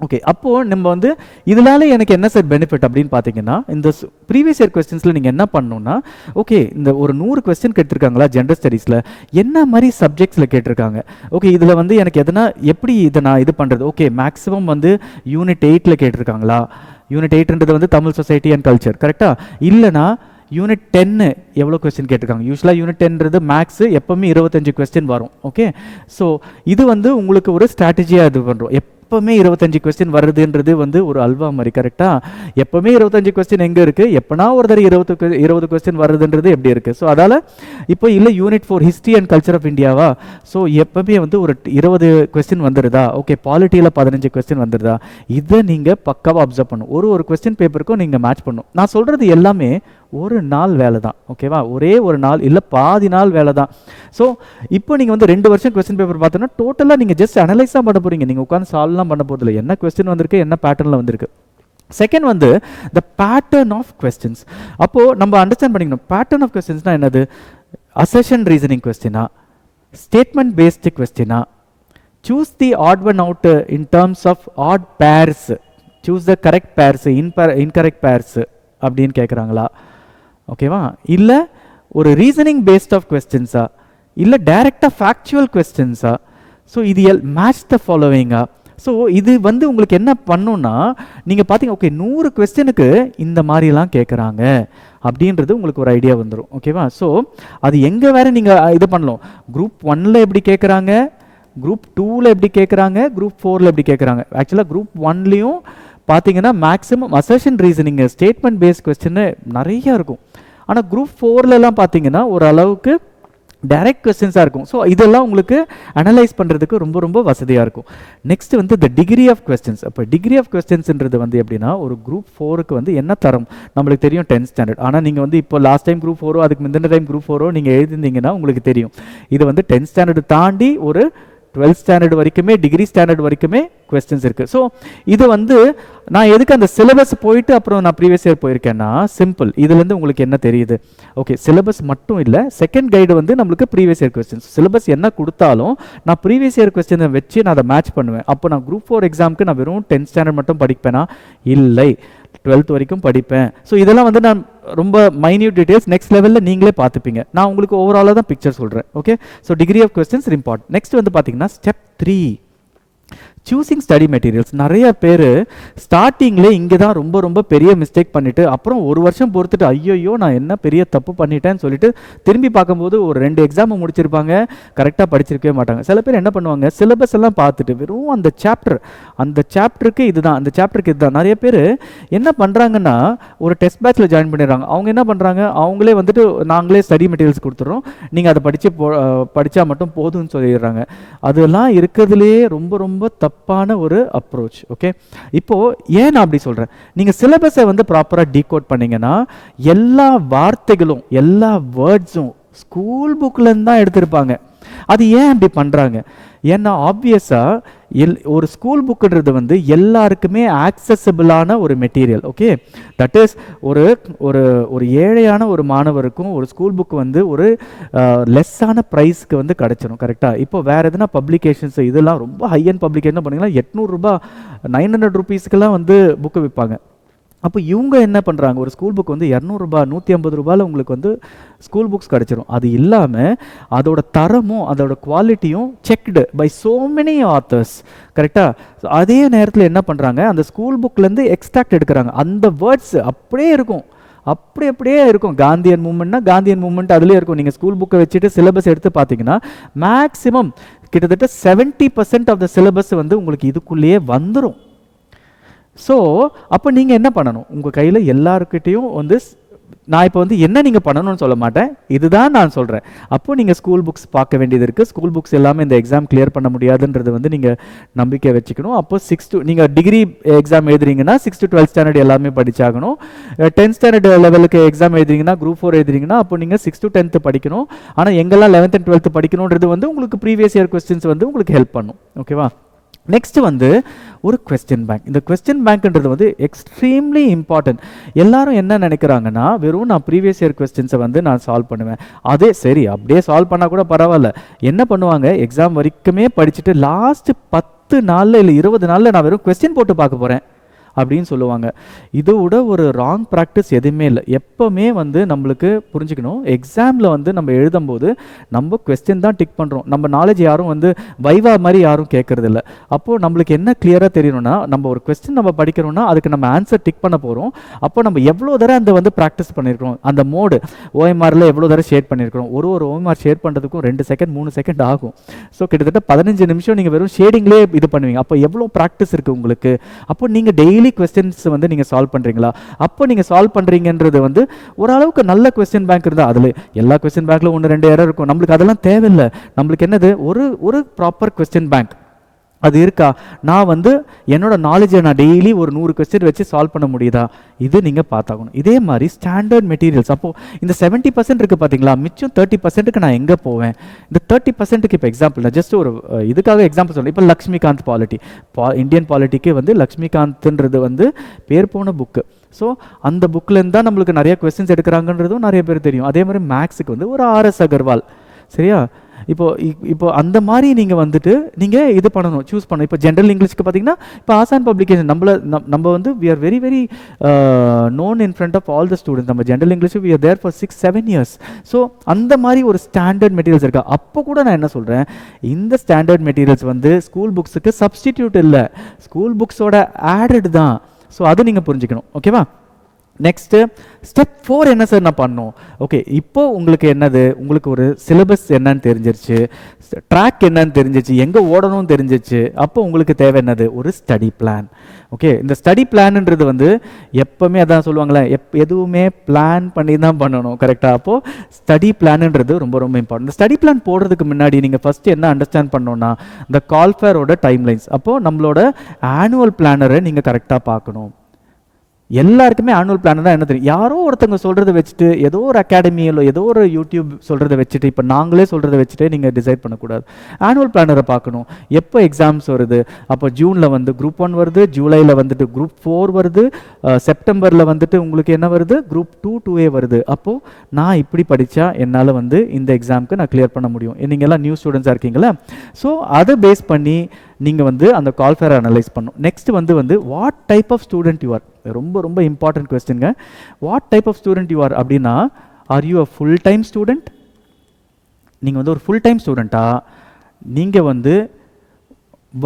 ஓகே, அப்போது நம்ம வந்து இதனால எனக்கு என்ன சார் பெனிஃபிட் அப்படின்னு பார்த்தீங்கன்னா, இந்த ப்ரீவியஸ் இயர் கொஸ்டின்ஸில் நீங்கள் என்ன பண்ணணும்னா, ஓகே இந்த ஒரு 100 கொஸ்டின் கேட்டிருக்காங்களா ஜென்ரல் ஸ்டடீஸில், என்ன மாதிரி சப்ஜெக்ட்ஸில் கேட்டிருக்காங்க, ஓகே இதில் வந்து எனக்கு எதனா எப்படி இதை நான் இது பண்ணுறது, ஓகே மேக்ஸிமம் வந்து யூனிட் 8ல் கேட்டிருக்காங்களா, யூனிட் 8ன்றது வந்து தமிழ் சொசைட்டி அண்ட் கல்ச்சர் கரெக்டாக, இல்லைனா யூனிட் 10 எவ்வளோ கொஸ்டின் கேட்டிருக்காங்க. யூஸ்வலாக யூனிட் 10ன்றது மேக்ஸு எப்போவுமே 25 கொஸ்டின் வரும். ஓகே, ஸோ இது வந்து உங்களுக்கு ஒரு ஸ்ட்ராட்டஜியாக இது பண்ணுறோம். எப்போவுமே 25 கொஸ்டின் வருதுன்றது வந்து ஒரு அல்வா மாதிரி கரெக்டாக. எப்போவுமே 25 கொஸ்டின் எங்கே இருக்குது, எப்போனா ஒரு தடவை 20 கொஸ்டின் வருதுன்றது எப்படி இருக்குது. ஸோ அதால் இப்போ இல்லை unit 4 history and culture of இந்தியாவா, ஸோ எப்போவுமே வந்து ஒரு 20 கொஸ்டின் வந்துடுதா, ஓகே பாலிட்டியில் 15 கொஸ்டின் வந்துடுதா, இதை நீங்கள் பக்காவாக அப்சர்வ் பண்ணணும். ஒரு கொஸ்டின் பேப்பருக்கும் நீங்கள் மேட்ச் பண்ணணும். நான் சொல்கிறது எல்லாமே ஒரு நாள் வேலை தான். ஓகேவா, ஒரே ஒரு நாள் இல்லை பாதி நாள் வேலை தான். ஸோ இப்போ நீங்கள் வந்து 2 வருஷம் கொஸ்டின் பேப்பர் பார்த்தோன்னா டோட்டலாக நீங்கள் ஜஸ்ட் அனலைஸ் தான் பண்ண போகிறீங்க, நீங்கள் உட்காந்து சால்வ்லாம் பண்ண போகிறதில்ல. என்ன கொஸ்டின் வந்திருக்கு, என்ன பேட்டர்னில் வந்திருக்கு. செகண்ட் வந்து த பேட்டர்ன் ஆஃப் கொஸ்டின்ஸ். அப்போது நம்ம அண்டர்ஸ்டாண்ட் பண்ணிக்கணும் பேட்டர்ன் ஆஃப் கொஸ்டின்ஸ்னால் என்னது, அசெஷன் ரீசனிங் கொஸ்டினா, ஸ்டேட்மெண்ட் பேஸ்டு கொஸ்டினா, choose the odd one out in terms of odd pairs, choose the correct pairs, incorrect pairs அப்படின்னு கேட்குறாங்களா, ஓகேவா? இல்லை ஒரு ரீசனிங் பேஸ்ட் ஆஃப் கொஸ்டின்ஸா, இல்லை டைரெக்டாக ஃபேக்சுவல் கொஸ்டின்ஸா? ஸோ இது மேட்ச் த ஃபாலோவிங்கா? ஸோ இது வந்து உங்களுக்கு என்ன பண்ணுன்னா, நீங்கள் பார்த்தீங்க ஓகே 100 கொஸ்டினுக்கு இந்த மாதிரிலாம் கேட்குறாங்க அப்படின்றது உங்களுக்கு ஒரு ஐடியா வந்துடும், ஓகேவா? ஸோ அது எங்கே வேறு நீங்கள் இது பண்ணலாம். குரூப் 1ல் எப்படி கேட்குறாங்க, குரூப் 2ல் எப்படி கேட்குறாங்க, குரூப் 4ல் எப்படி கேட்குறாங்க. ஆக்சுவலாக குரூப் 1லேயும் பார்த்தீங்கன்னா maximum assertion reasoning statement based question நிறையா இருக்கும். ஆனால் குரூப் 4லலாம் பார்த்தீங்கன்னா ஓரளவுக்கு டைரக்ட் கொஸ்டின்ஸாக இருக்கும். ஸோ இதெல்லாம் உங்களுக்கு அனலைஸ் பண்ணுறதுக்கு ரொம்ப ரொம்ப வசதியாக இருக்கும். நெக்ஸ்ட் வந்து த டிகிரி ஆஃப் கொஸ்டின்ஸ். அப்போ டிகிரி ஆஃப் கொஸ்டின்ஸ்ன்றது வந்து எப்படின்னா, ஒரு குரூப் 4க்கு வந்து என்ன தரம் நம்மளுக்கு தெரியும், 10th ஸ்டாண்டர்ட். ஆனால் நீங்கள் வந்து இப்போ லாஸ்ட் டைம் குரூப் 4 அதுக்கு முந்தின டைம் குரூப் 4 நீங்கள் எழுதிருந்தீங்கன்னா உங்களுக்கு தெரியும். இது வந்து 10th ஸ்டாண்டர்டு தாண்டி ஒரு 12th ஸ்டாண்டர்ட் வரைக்குமே, டிகிரி ஸ்டாண்டர்ட் வரைக்குமே கொஸ்டின்ஸ் இருக்குது. ஸோ இது வந்து நான் எதுக்கு அந்த சிலபஸ் போயிட்டு அப்புறம் நான் ப்ரீவியஸ் இயர் போயிருக்கேன்னா, சிம்பிள். இதுலேருந்து உங்களுக்கு என்ன தெரியுது, ஓகே சிலபஸ் மட்டும் இல்லை, செகண்ட் கைடு வந்து நம்மளுக்கு ப்ரீவியஸ் இயர் கொஸ்டின்ஸ். சிலபஸ் என்ன கொடுத்தாலும் நான் ப்ரீவியஸ் இயர் கொஸ்டினை வச்சு நான் அதை மேட்ச் பண்ணுவேன். அப்போ நான் குரூப் 4 எக்ஸாமுக்கு நான் வெறும் 10th ஸ்டாண்டர்ட் மட்டும் படிப்பேனா, இல்லை 12th வரைக்கும் படிப்பேன். ஸோ இதெல்லாம் வந்து நான் ரொம்ப மைன்யூட் டீடைல்ஸ் நெக்ஸ்ட் லெவலில் நீங்களே பார்த்துப்பீங்க. நான் உங்களுக்கு ஓவராலாக தான் பிக்சர் சொல்கிறேன், okay? So degree of questions important. Next வந்து பார்த்தீங்கன்னா ஸ்டெப் 3, சூஸிங் ஸ்டடி மெட்டீரியல்ஸ். நிறைய பேர் ஸ்டார்டிங்லே இங்கே தான் ரொம்ப ரொம்ப பெரிய மிஸ்டேக் பண்ணிவிட்டு அப்புறம் ஒரு வருஷம் பொறுத்துட்டு ஐயோ நான் என்ன பெரிய தப்பு பண்ணிட்டேன்னு சொல்லிட்டு திரும்பி பார்க்கும்போது ஒரு 2 எக்ஸாமை முடிச்சிருப்பாங்க, கரெக்டாக படிச்சிருக்கவே மாட்டாங்க. சில பேர் என்ன பண்ணுவாங்க, சிலபஸ் எல்லாம் பார்த்துட்டு வெறும் அந்த சாப்டருக்கு இதுதான், அந்த சாப்டருக்கு இதுதான். நிறைய பேர் என்ன பண்ணுறாங்கன்னா, ஒரு டெஸ்ட் பேட்சில் ஜாயின் பண்ணிடுறாங்க. அவங்க என்ன பண்ணுறாங்க, அவங்களே வந்துட்டு நாங்களே ஸ்டடி மெட்டீரியல்ஸ் கொடுத்துட்றோம், நீங்கள் அதை படித்தா மட்டும் போதும்னு சொல்லிடுறாங்க. அதெல்லாம் இருக்கிறதுலேயே ரொம்ப ரொம்ப தப்பான ஒரு அப்ரோச், ஓகே? இப்போ ஏன் நான் அப்படி சொல்றேன், நீங்க சிலபஸை வந்து ப்ராப்பரா டீகோட் பண்ணீங்கன்னா எல்லா வார்த்தைகளும் எல்லா வேர்ட்ஸும் ஸ்கூல் புக்ல இருந்து தான் எடுத்திருப்பாங்க. அது ஏன் அப்படி பண்றாங்க, ஏன்னா ஆப்வியஸா ஒரு ஸ்கூல் புக்குன்றது வந்து எல்லாருக்குமே ஆக்சசபிளான ஒரு மெட்டீரியல், ஓகே? தட் இஸ் ஒரு ஏழையான ஒரு மாணவருக்கும் ஒரு ஸ்கூல் புக் வந்து ஒரு லெஸ்ஸான ப்ரைஸ்க்கு வந்து கிடச்சிடும், கரெக்டாக? இப்போ வேறு எதுனா பப்ளிகேஷன்ஸ் இதெல்லாம் ரொம்ப ஹை அண்ட் பப்ளிகேஷன் பண்ணிங்கன்னா 800 ரூபாய் 900 ரூபீஸ்க்கெல்லாம் வந்து புக்கு விற்பாங்க. அப்போ இவங்க என்ன பண்ணுறாங்க, ஒரு ஸ்கூல் புக் வந்து 200 ரூபாய் 150 ரூபாயில் உங்களுக்கு வந்து ஸ்கூல் புக்ஸ் கிடச்சிரும். அது இல்லாமல் அதோட தரமும் அதோட குவாலிட்டியும் checked by so many authors, கரெக்டாக? அதே நேரத்தில் என்ன பண்ணுறாங்க, அந்த ஸ்கூல் புக்லேருந்து எக்ஸ்ட்ராக்ட் எடுக்கிறாங்க. அந்த வேர்ட்ஸ் அப்படியே இருக்கும், அப்படியே இருக்கும். காந்தியன் மூமெண்ட்னா காந்தியன் மூமெண்ட் அதுலேயே இருக்கும். நீங்கள் ஸ்கூல் புக்கை வச்சுட்டு சிலபஸ் எடுத்து பார்த்தீங்கன்னா மேக்ஸிமம் கிட்டத்தட்ட 70% ஆஃப் த சிலபஸ் வந்து உங்களுக்கு இதுக்குள்ளேயே வந்துடும். ஸோ அப்போ நீங்கள் என்ன பண்ணணும், உங்கள் கையில் எல்லாருக்கிட்டையும் வந்து நான் இப்போ வந்து என்ன நீங்கள் பண்ணணும்னு சொல்ல மாட்டேன், இதுதான் நான் சொல்கிறேன். அப்போது நீங்கள் ஸ்கூல் புக்ஸ் பார்க்க வேண்டியது இருக்குது. ஸ்கூல் புக்ஸ் எல்லாமே இந்த எக்ஸாம் கிளியர் பண்ண முடியாதுன்றது வந்து நீங்கள் நம்பிக்கை வச்சுக்கணும். அப்போ 6 to நீங்கள் டிகிரி எக்ஸாம் எழுதுறீங்கன்னா 6 to 12th ஸ்டாண்டர்ட் எல்லாமே படிச்சாகணும். 10th ஸ்டாண்டர்ட் லெவலுக்கு எக்ஸாம் எழுதுறீங்கன்னா குரூப் 4 எழுதுறீங்கன்னா அப்போ நீங்கள் 6 to 10th படிக்கணும். ஆனால் எங்கெல்லாம் 11th and 12th படிக்கணுன்றது வந்து உங்களுக்கு ப்ரீவியஸ் இயர் கொஸ்டின்ஸ் வந்து உங்களுக்கு ஹெல்ப் பண்ணும், ஓகேவா? நெக்ஸ்ட் வந்து ஒரு கொஸ்டின் பேங்க். இந்த கொஸ்டின் பேங்க்ன்றது வந்து எக்ஸ்ட்ரீம்லி இம்பார்ட்டன்ட். எல்லாரும் என்ன நினைக்கிறாங்கன்னா, வெறும் நான் ப்ரீவியஸ் இயர் கொஸ்டின்ஸை வந்து நான் சால்வ் பண்ணுவேன், அதே சரி அப்படியே சால்வ் பண்ணால் கூட பரவாயில்ல. என்ன பண்ணுவாங்க, எக்ஸாம் வரைக்குமே படிச்சுட்டு லாஸ்ட் 10 நாளில் இல்லை 20 நாளில் நான் வெறும் கொஸ்டின் போட்டு பார்க்க போகிறேன் அப்படின்னு சொல்லுவாங்க. இதோட ஒரு ராங் ப்ராக்டிஸ் எதுவுமே இல்லை. எப்போவுமே வந்து நம்மளுக்கு புரிஞ்சுக்கணும், எக்ஸாமில் வந்து நம்ம எழுதும்போது நம்ம கொஸ்டின் தான் டிக் பண்ணுறோம். நம்ம நாலேஜ் யாரும் வந்து வைவா மாதிரி யாரும் கேட்கறது இல்லை. அப்போது நம்மளுக்கு என்ன கிளியராக தெரியணும்னா, நம்ம ஒரு கொஸ்டின் நம்ம படிக்கிறோம்னா அதுக்கு நம்ம ஆன்சர் டிக் பண்ண போகிறோம். அப்போ நம்ம எவ்வளோ தடவை அந்த வந்து ப்ராக்டிஸ் பண்ணியிருக்கிறோம், அந்த மோடு ஓஎம்ஆரில் எவ்வளோ தடவை ஷேர் பண்ணியிருக்கிறோம். ஒரு ஓஎம்ஆர் ஷேர் பண்ணுறதுக்கும் 2 செகண்ட் 3 செகண்ட் ஆகும். ஸோ கிட்டத்தட்ட 15 நிமிஷம் நீங்கள் வெறும் ஷேடிங்லேயே இது பண்ணுவீங்க. அப்போ எவ்வளோ ப்ராக்டிஸ் இருக்குது உங்களுக்கு. அப்போ நீங்கள் டெய்லி கொஸ்டின்ஸ் வந்து நீங்க சால்வ் பண்றீங்களா, அப்போ நீங்க சால்வ் பண்றீங்கன்றது வந்து ஓரளவுக்கு நல்ல கொஸ்டின் பேங்க் இருந்தா, அதுல எல்லா கொஸ்டின் பேங்க்ல 1-2 எரர் இருக்கும். நம்மளுக்கு அதெல்லாம் தேவையில்லை. நம்மளுக்கு என்னது, ஒரு ப்ராப்பர் கொஸ்டின் பேங்க் அது இருக்கா. நான் வந்து என்னோட நாலேஜை நான் டெய்லி ஒரு 100 கொஸ்டின் வச்சு சால்வ் பண்ண முடியுதா, இது நீங்கள் பார்த்தாகணும். இதே மாதிரி ஸ்டாண்டர்ட் மெட்டீரியல்ஸ். அப்போது இந்த 70% இருக்குது பார்த்தீங்களா, மிச்சம் 30%க்கு நான் எங்கே போவேன். இந்த 30%க்கு இப்போ எக்ஸாம்பிள் நான் ஜஸ்ட் ஒரு இதுக்காக எக்ஸாம்பிள் சொல்கிறேன். இப்போ லக்ஷ்மிகாந்த் பாலிட்டி, இந்தியன் பாலிட்டிக்கு வந்து லக்ஷ்மிகாந்த்ன்றது வந்து பேர் போன புக்கு. ஸோ அந்த புக்கிலேருந்து தான் நம்மளுக்கு நிறைய கொஸ்டின்ஸ் எடுக்கிறாங்கன்றதும் நிறைய பேர் தெரியும். அதே மாதிரி மேக்ஸுக்கு வந்து ஒரு RS அகர்வால், சரியா? இப்போ அந்த மாதிரி நீங்கள் வந்துட்டு நீங்கள் இது பண்ணணும், சூஸ் பண்ணணும். இப்போ ஜென்ரல் இங்கிலீஷ்க்கு பார்த்தீங்கன்னா இப்போ ஆசான் பப்ளிகேஷன் நம்ம வந்து we are very very known in front of all the students. நம்ம general English we are there for 6-7 years. So அந்த மாதிரி ஒரு ஸ்டாண்டர்ட் மெட்டீரியல்ஸ் இருக்கா. அப்போ கூட நான் என்ன சொல்கிறேன், இந்த ஸ்டாண்டர்ட் மெட்டீரியல்ஸ் வந்து ஸ்கூல் புக்ஸுக்கு சப்ஸ்டிடியூட் இல்லை, ஸ்கூல் புக்ஸோட ஆடட் தான். ஸோ அது நீங்கள் புரிஞ்சுக்கணும். ஓகேவா? நெக்ஸ்ட்டு ஸ்டெப் 4 என்ன சார் நான் பண்ணணும்? ஓகே, இப்போ உங்களுக்கு என்னது, உங்களுக்கு ஒரு சிலபஸ் என்னன்னு தெரிஞ்சிருச்சு, ட்ராக் என்னன்னு தெரிஞ்சிச்சு, எங்கே ஓடணும்னு தெரிஞ்சிச்சு. அப்போ உங்களுக்கு தேவை என்னது, ஒரு ஸ்டடி பிளான். ஓகே, இந்த ஸ்டடி பிளான்ன்றது வந்து எப்போவுமே அதான் சொல்லுவாங்களே, எதுவுமே பிளான் பண்ணி தான் பண்ணணும், கரெக்டாக? அப்போது ஸ்டடி பிளான்ன்றது ரொம்ப ரொம்ப இம்பார்ட்டன்ட். இந்த ஸ்டடி பிளான் போடுறதுக்கு முன்னாடி நீங்கள் ஃபஸ்ட்டு என்ன அண்டர்ஸ்டாண்ட் பண்ணணும்னா இந்த கால்ஃபேரோட டைம்லைன்ஸ். அப்போது நம்மளோட ஆனுவல் பிளானரை நீங்கள் கரெக்டாக பார்க்கணும். எல்லாருக்குமே ஆனுவல் பிளான் தான் என்ன தெரியும், யாரோ ஒருத்தவங்க சொல்கிறத வச்சுட்டு, ஏதோ ஒரு அகாடமியில் ஏதோ ஒரு யூடியூப் சொல்கிறத வச்சுட்டு, இப்போ நாங்களே சொல்கிறத வச்சுட்டு நீங்கள் டிசைட் பண்ணக்கூடாது. ஆனுவல் பிளானரை பார்க்கணும். எப்போ எக்ஸாம்ஸ் வருது, அப்போ ஜூனில் வந்து குரூப் 1 வருது, ஜூலையில் வந்துட்டு குரூப் 4 வருது, செப்டம்பரில் வந்துட்டு உங்களுக்கு என்ன வருது, குரூப் 2A வருது. அப்போது நான் இப்படி படித்தா என்னால் வந்து இந்த எக்ஸாமுக்கு நான் கிளியர் பண்ண முடியும். நீங்கள் எல்லாம் நியூ ஸ்டூடெண்ட்ஸாக இருக்கீங்களா? ஸோ அதை பேஸ் பண்ணி நீங்கள் வந்து அந்த கால்ஃபேரை அனலைஸ் பண்ணணும். நெக்ஸ்ட் வந்து what type of student you are. ரொம்ப ரொம்ப இம்பார்ட்டன்ட் கொஸ்டின்ங்க. What type of student you are அப்படின்னா, are you a full time student? நீங்கள் வந்து ஒரு ஃபுல் டைம் ஸ்டூடெண்ட்டா, நீங்கள் வந்து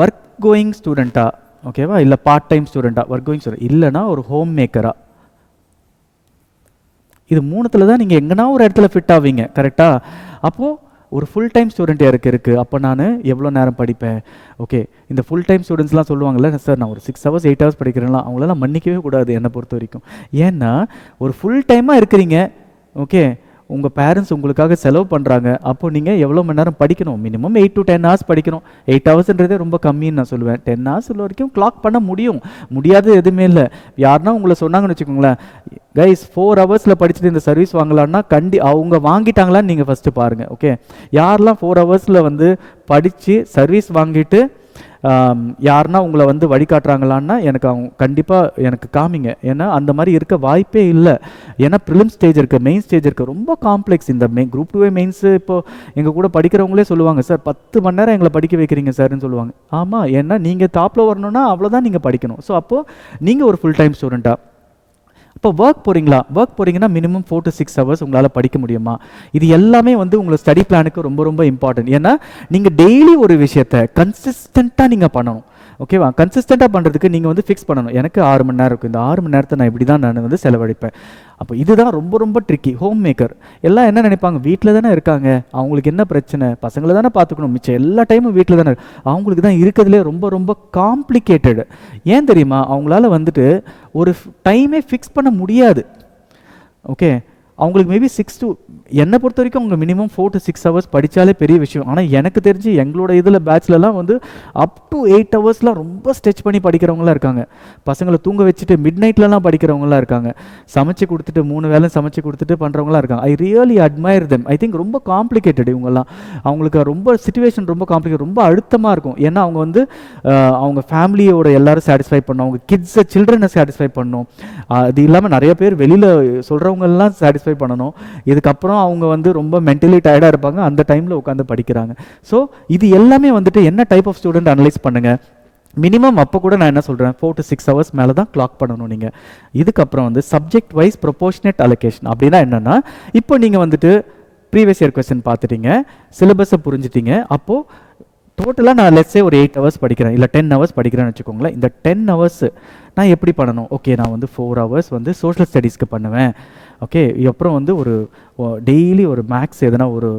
ஒர்க் கோயிங் ஸ்டூடெண்ட்டா, ஓகேவா, இல்லை பார்ட் டைம் ஸ்டூடெண்ட்டா? ஒர்க் கோயிங் ஸ்டூடெண்ட் இல்லைனா ஒரு ஹோம் மேக்கரா? இது மூணுத்தில் தான் நீங்கள் எங்கன்னா ஒரு இடத்துல ஃபிட் ஆவீங்க, கரெக்டாக? அப்போது ஒரு ஃபுல் டைம் ஸ்டூடெண்ட் இருக்குது. அப்போ நான் எவ்வளோ நேரம் படிப்பேன்? ஓகே, இந்த ஃபுல் டைம் ஸ்டூடெண்ட்ஸ்லாம் சொல்லுவாங்கள்ல, சார் நான் ஒரு 6 hours 8 hours படிக்கிறேன்லாம், அவங்களெல்லாம் மன்னிக்கவே கூடாது என்னை பொறுத்த வரைக்கும். ஏன்னா ஒரு ஃபுல் டைமாக இருக்கிறீங்க, ஓகே, உங்கள் பேரண்ட்ஸ் உங்களுக்காக செலவு பண்ணுறாங்க. அப்போது நீங்கள் எவ்வளோ மணி நேரம் படிக்கணும்? மினிமம் 8 to 10 hours படிக்கணும். 8 hours ரொம்ப கம்மின்னு நான் சொல்லுவேன். 10 hours வரைக்கும் கிளாக் பண்ண முடியும், முடியாது எதுவுமே இல்லை. யாருன்னா உங்களை சொன்னாங்கன்னு வச்சுக்கோங்களேன், கைஸ் 4 hours படிச்சுட்டு இந்த சர்வீஸ் வாங்கலான்னா அவங்க வாங்கிட்டாங்களான்னு நீங்கள் ஃபஸ்ட்டு பாருங்கள். ஓகே, யாரெல்லாம் 4 hours வந்து படித்து சர்வீஸ் வாங்கிட்டு யாருன்னா உங்களை வந்து வழிகாட்டுறாங்களான்னா எனக்கு அவங்க கண்டிப்பாக எனக்கு காமிங்க. ஏன்னா அந்த மாதிரி இருக்க வாய்ப்பே இல்லை. ஏன்னா ப்ரிலிம் ஸ்டேஜ் இருக்குது, மெயின் ஸ்டேஜ் இருக்குது, ரொம்ப காம்ப்ளெக்ஸ். இந்த குரூப் 2A மெயின்ஸு இப்போது எங்கள் கூட படிக்கிறவங்களே சொல்லுவாங்க, சார் 10 மணி நேரம் எங்களை படிக்க வைக்கிறீங்க சார்ன்னு சொல்லுவாங்க. ஆமாம், ஏன்னா நீங்கள் டாப்பில் வரணும்னா அவ்வளோதான் நீங்கள் படிக்கணும். ஸோ அப்போது நீங்கள் ஒரு ஃபுல் டைம் ஸ்டூடெண்ட்டாக. இப்போ ஒர்க் போகிறீங்கன்னா மினிமம் 4 to 6 hours உங்களால் படிக்க முடியுமா? இது எல்லாமே வந்து உங்களோட ஸ்டடி பிளானுக்கு ரொம்ப ரொம்ப இம்பார்ட்டன்ட். ஏன்னா நீங்கள் டெய்லி ஒரு விஷயத்தை கன்சிஸ்டண்ட்டாக நீங்கள் பண்ணணும். ஓகேவா? கன்சிஸ்டண்ட்டாக பண்ணுறதுக்கு நீங்கள் வந்து ஃபிக்ஸ் பண்ணணும். எனக்கு 6 மணி நேரம் இருக்கும், இந்த 6 மணி நேரத்தை நான் இப்படி தான் நான் வந்து செலவழிப்பேன். அப்போ இதுதான் ரொம்ப ரொம்ப ட்ரிக்கி. ஹோம் மேக்கர் எல்லாம் என்ன நினைப்பாங்க, வீட்டில் தானே இருக்காங்க, அவங்களுக்கு என்ன பிரச்சனை, பசங்களை தானே பார்த்துக்கணும், மிச்சம் எல்லா டைமும் வீட்டில் தானே. அவங்களுக்கு தான் இருக்கிறதுலே ரொம்ப ரொம்ப காம்ப்ளிகேட்டடு. ஏன் தெரியுமா? அவங்களால வந்துட்டு ஒரு டைமே ஃபிக்ஸ் பண்ண முடியாது. ஓகே, அவங்களுக்கு மேபி 6 to, என்னை பொறுத்த வரைக்கும் அவங்க மினிமம் 4 to 6 hours படித்தாலே பெரிய விஷயம். ஆனால் எனக்கு தெரிஞ்சு எங்களோட இதில் பேட்ச்லலாம் வந்து அப் டு 8 hours ரொம்ப ஸ்ட்ரெச் பண்ணி படிக்கிறவங்களாம் இருக்காங்க. பசங்களை தூங்க வச்சுட்டு மிட் நைட்லலாம் படிக்கிறவங்களாம் இருக்காங்க. சமைச்சு கொடுத்துட்டு 3 வேளை சமைச்சு கொடுத்துட்டு பண்ணுறவங்களாம் இருக்காங்க. I really admire them. I think ரொம்ப காம்ப்ளிகேட்டட் இவங்கெல்லாம். அவங்களுக்கு ரொம்ப சிச்சுவேஷன் ரொம்ப காம்ப்ளிகேட், ரொம்ப அழுத்தமாக இருக்கும். ஏன்னா அவங்க வந்து அவங்க ஃபேமிலியோட எல்லாரும் சாட்டிஸ்ஃபை பண்ணணும், அவங்க கிட்ஸை சில்ட்ரனை சாட்டிஸ்ஃபை பண்ணணும். அது இல்லாமல் நிறைய பேர் வெளியில் சொல்கிறவங்கெல்லாம் சாட்டிஸ்ஃபை பண்ணணும். இதுக்கப்புறம் அவங்க வந்து ரொம்ப மென்டலி டயர்டாக இருப்பாங்க, அந்த டைமில் உட்காந்து படிக்கிறாங்க. ஸோ இது எல்லாமே வந்துட்டு என்ன டைப் ஆஃப் ஸ்டூடெண்ட் அனலைஸ் பண்ணுங்கள். மினிமம் அப்போ கூட நான் என்ன சொல்கிறேன், 4 to 6 hours மேலே தான் கிளாக் பண்ணணும் நீங்கள். இதுக்கப்புறம் வந்து சப்ஜெக்ட் வைஸ் ப்ரொபோர்ஷனேட் அலோகேஷன் அப்படின்னா என்னென்னா, இப்போ நீங்கள் வந்துட்டு ப்ரீவியஸ் இயர் கொஸ்டின் பார்த்துட்டீங்க, சிலபஸை புரிஞ்சுட்டீங்க. அப்போது டோட்டலாக நான் லெட்ஸே ஒரு 8 hours படிக்கிறேன், இல்லை 10 hours படிக்கிறேன்னு வச்சுக்கோங்களேன். இந்த 10 hours நான் எப்படி பண்ணணும்? ஓகே, நான் வந்து 4 hours வந்து சோஷியல் ஸ்டடீஸ்க்கு பண்ணுவேன். ஓகே, அப்புறம் வந்து ஒரு டெய்லி ஒரு மேக்ஸ் எதனா ஒரு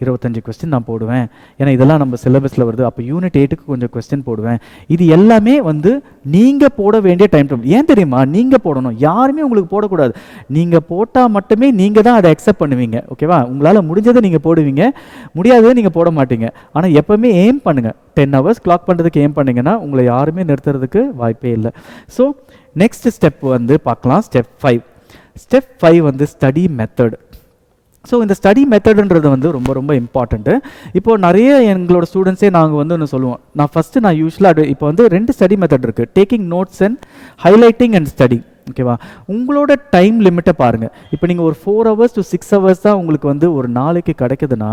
25 கொஸ்டின் நான் போடுவேன். ஏன்னா இதெல்லாம் நம்ம சிலபஸில் வருது. அப்போ யூனிட் 8க்கு கொஞ்சம் கொஸ்டின் போடுவேன். இது எல்லாமே வந்து நீங்கள் போட வேண்டிய டைம் டேபிள். ஏன் தெரியுமா? நீங்கள் போடணும், யாருமே உங்களுக்கு போடக்கூடாது. நீங்கள் போட்டால் மட்டுமே நீங்கள் தான் அதை அக்செப்ட் பண்ணுவீங்க. ஓகேவா? உங்களால் முடிஞ்சதை நீங்கள் போடுவீங்க, முடியாததை நீங்கள் போட மாட்டீங்க. ஆனால் எப்போவுமே எய்ம் பண்ணுங்கள். 10 hours கிளாக் பண்ணுறதுக்கு எய்ம் பண்ணிங்கன்னா உங்களை யாருமே நிறுத்துறதுக்கு வாய்ப்பே இல்லை. ஸோ நெக்ஸ்ட் ஸ்டெப் வந்து பார்க்கலாம், ஸ்டெப் 5. ஸ்டெப் 5 வந்து ஸ்டடி மெத்தட். ஸோ இந்த ஸ்டடி மெத்தடுன்றது வந்து ரொம்ப ரொம்ப இம்பார்ட்டண்ட்டு. இப்போது நிறைய எங்களோட ஸ்டூடெண்ட்ஸே நாங்கள் வந்து ஒன்று சொல்லுவோம், நான் யூஸ்வலாக இப்போ வந்து 2 ஸ்டடி மெத்தட் இருக்குது, taking notes and highlighting and study. ஓகேவா? உங்களோட டைம் லிமிட்டை பாருங்கள். இப்போ நீங்கள் ஒரு 4 hours to 6 hours தான் உங்களுக்கு வந்து ஒரு நாளைக்கு கிடைக்குதுன்னா,